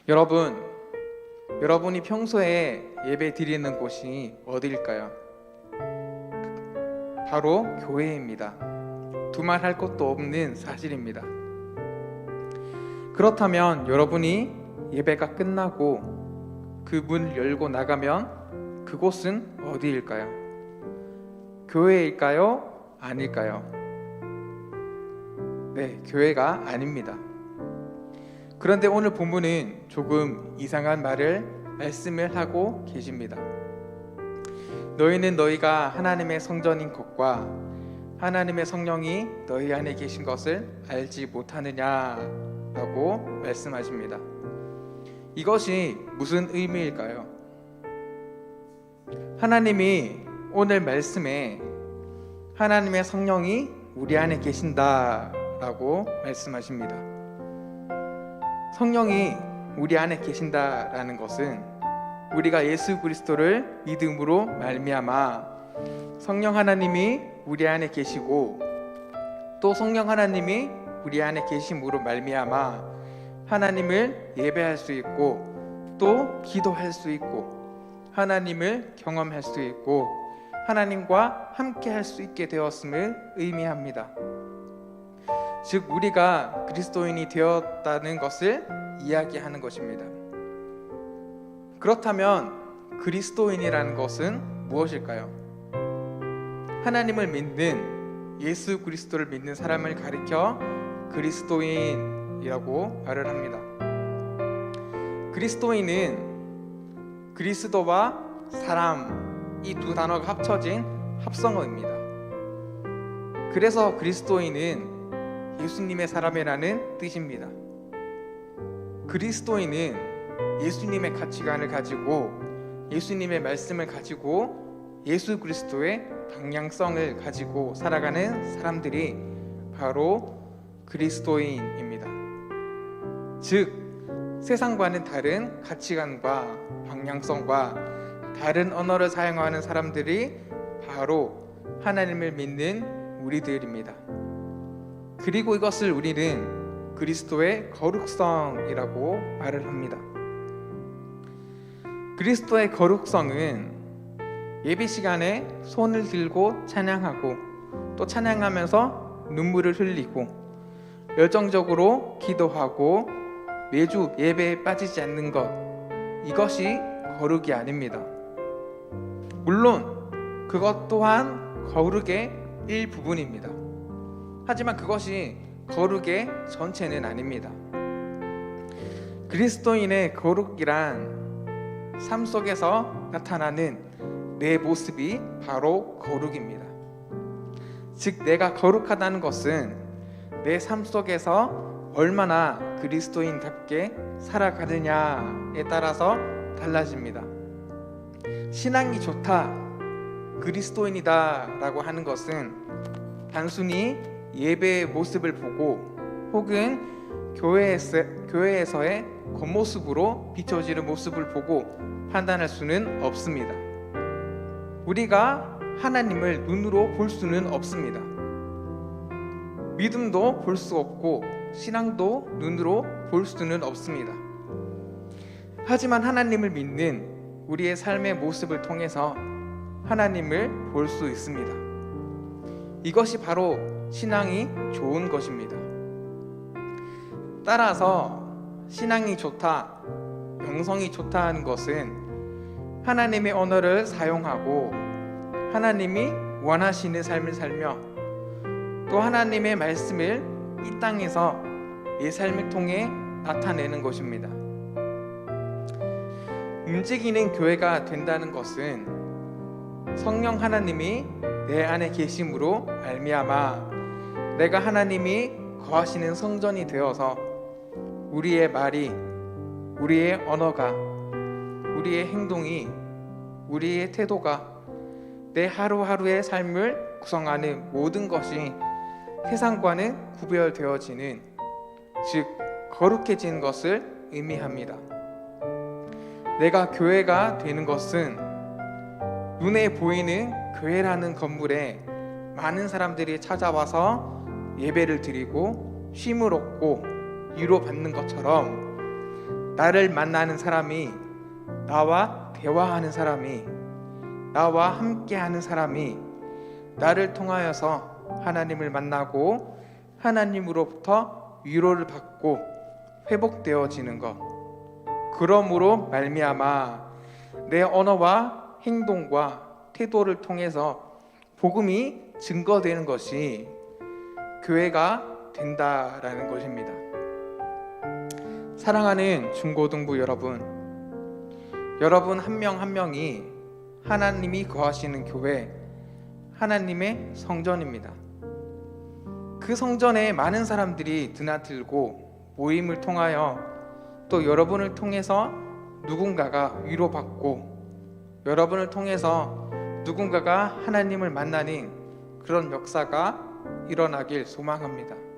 여러분이 평소에 예배 드리는 곳이 어디일까요? 바로 교회입니다. 두말할 것도 없는 사실입니다. 그렇다면 여러분이 예배가 끝나고 그 문을 열고 나가면 그곳은 어디일까요? 교회일까요? 아닐까요? 네, 교회가 아닙니다. 그런데 오늘 본문은 조금 이상한 말씀을 하고 계십니다. 너희는 너희가 하나님의 성전인 것과 하나님의 성령이 너희 안에 계신 것을 알지 못하느냐라고 말씀하십니다. 이것이 무슨 의미일까요? 하나님이 오늘 말씀에 하나님의 성령이 우리 안에 계신다라고 말씀하십니다. 성령이 우리 안에 계신다라는 것은 우리가 예수 그리스도를 믿음으로 말미암아 성령 하나님이 우리 안에 계시고 또 성령 하나님이 우리 안에 계심으로 말미암아 하나님을 예배할 수 있고 또 기도할 수 있고 하나님을 경험할 수 있고 하나님과 함께 할 수 있게 되었음을 의미합니다. 즉 우리가 그리스도인이 되었다는 것을 이야기하는 것입니다. 그렇다면 그리스도인이라는 것은 무엇일까요? 하나님을 믿는 예수 그리스도를 믿는 사람을 가리켜 그리스도인이라고 말을 합니다. 그리스도인은 그리스도와 사람 이 두 단어가 합쳐진 합성어입니다. 그래서 그리스도인은 예수님의 사람이라는 뜻입니다. 그리스도인은 예수님의 가치관을 가지고 예수님의 말씀을 가지고 예수 그리스도의 방향성을 가지고 살아가는 사람들이 바로 그리스도인입니다. 즉 세상과는 다른 가치관과 방향성과 다른 언어를 사용하는 사람들이 바로 하나님을 믿는 우리들입니다. 그리고 이것을 우리는 그리스도의 거룩성이라고 말을 합니다. 그리스도의 거룩성은 예배 시간에 손을 들고 찬양하고 또 찬양하면서 눈물을 흘리고 열정적으로 기도하고 매주 예배에 빠지지 않는 것, 이것이 거룩이 아닙니다. 물론 그것 또한 거룩의 일부분입니다. 하지만 그것이 거룩의 전체는 아닙니다. 그리스도인의 거룩이란 삶 속에서 나타나는 내 모습이 바로 거룩입니다. 즉 내가 거룩하다는 것은 내 삶 속에서 얼마나 그리스도인답게 살아가느냐에 따라서 달라집니다. 신앙이 좋다, 그리스도인이다 라고 하는 것은 단순히 예배의 모습을 보고 혹은 교회에서의 겉모습으로 비춰지는 모습을 보고 판단할 수는 없습니다. 우리가 하나님을 눈으로 볼 수는 없습니다. 믿음도 볼 수 없고 신앙도 눈으로 볼 수는 없습니다. 하지만 하나님을 믿는 우리의 삶의 모습을 통해서 하나님을 볼 수 있습니다. 이것이 바로 신앙이 좋은 것입니다. 따라서 신앙이 좋다, 영성이 좋다 하는 것은 하나님의 언어를 사용하고 하나님이 원하시는 삶을 살며 또 하나님의 말씀을 이 땅에서 내 삶을 통해 나타내는 것입니다. 움직이는 교회가 된다는 것은 성령 하나님이 내 안에 계심으로 말미암아 내가 하나님이 거하시는 성전이 되어서 우리의 말이, 우리의 언어가, 우리의 행동이, 우리의 태도가 내 하루하루의 삶을 구성하는 모든 것이 세상과는 구별되어지는, 즉 거룩해지는 것을 의미합니다. 내가 교회가 되는 것은 눈에 보이는 교회라는 건물에 많은 사람들이 찾아와서 예배를 드리고 쉼을 얻고 위로받는 것처럼 나를 만나는 사람이, 나와 대화하는 사람이, 나와 함께하는 사람이 나를 통하여서 하나님을 만나고 하나님으로부터 위로를 받고 회복되어지는 것, 그러므로 말미암아 내 언어와 행동과 태도를 통해서 복음이 증거되는 것이 교회가 된다라는 것입니다. 사랑하는 중고등부 여러분, 여러분 한 명 한 명이 하나님이 거하시는 교회, 하나님의 성전입니다. 그 성전에 많은 사람들이 드나들고 모임을 통하여 또 여러분을 통해서 누군가가 위로받고 여러분을 통해서 누군가가 하나님을 만나는 그런 역사가 일어나길 소망합니다.